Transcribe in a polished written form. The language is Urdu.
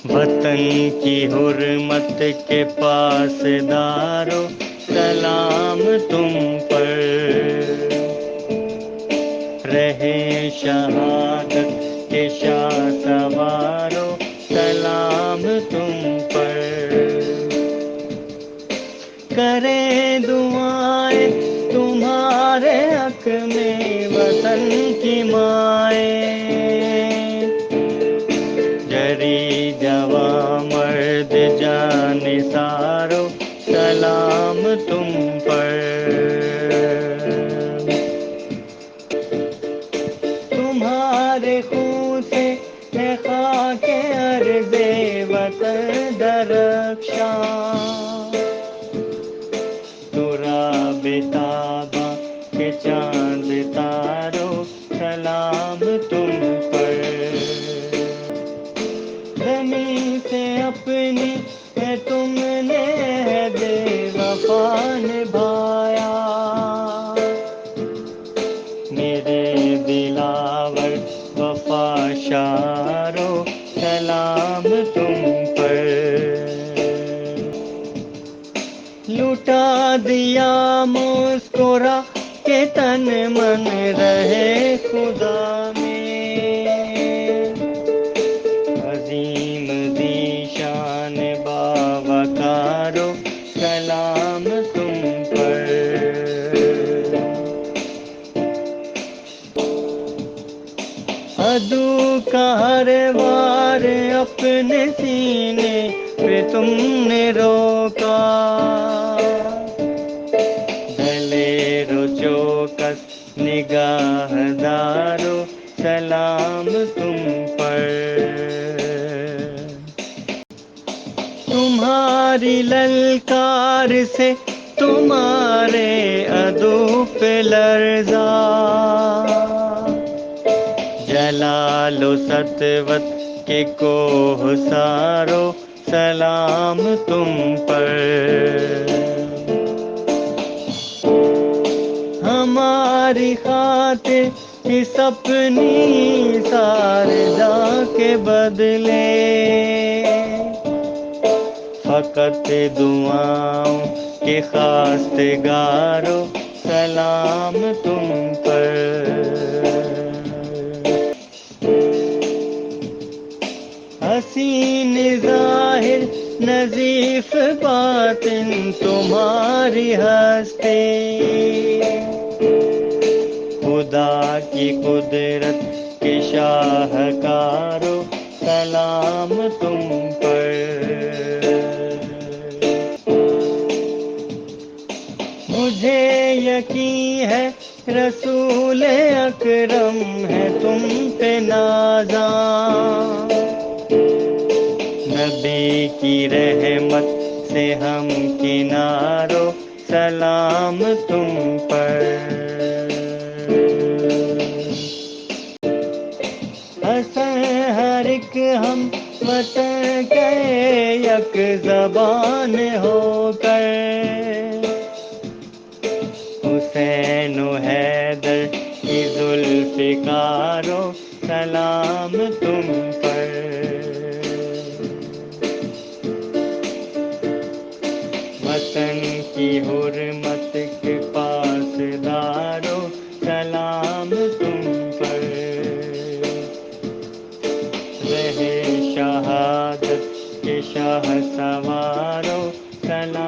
وطن کی حرمت کے پاسدارو سلام تم پر، رہے شہادت کے شاہ سوارو سلام تم پر، کریں دعائیں تمہارے حق میں وطن کی مائیں، جری جواں مرد جان سارو سلام تم پر، تمہارے خون سے ہے خاک ارض وطن درخشاں، تراب تاباں کے چاند تارو سلام تم پر، زمین سے اپنی ہے تم نے عہد وفا نبھایا، میرے دلاور وفا شارو سلام تم پر، لٹا دیا مسکرا کے تن من رہے خدا میں، عظیم ذیشان باوقارو سلام تم پر، عدو کا ہر وار اپنے سینے پہ تم نے روکا، دلیر و چوکس نگاہ دارو سلام تم پر، تمہاری للکار سے تمہارے عدو پہ لرزا، جلال و سطوت کے کوہ سارو سلام تم پر، ہماری خاطر اس اپنی سارجا کے بدلے، فقط دعاؤں کے خواستگارو سلام تم پر، حسین ظاہر نظیف باطن تمہاری ہستی، خدا کی قدرت کے شاہکارو سلام تم پر، مجھے یقین ہے رسول اکرم ہے تم پہ نازاں، نبی کی رحمت سے ہم کنارو سلام تم پر، حسن ہر ایک ہم وطن کے یک زبان ہو کر، حسین و حیدر کی ذوالفقارو سلام تم پر، وطن کی حرمت کے پاسدارو سلام تم پر، رہے شہادت کے شاہ سوارو سلام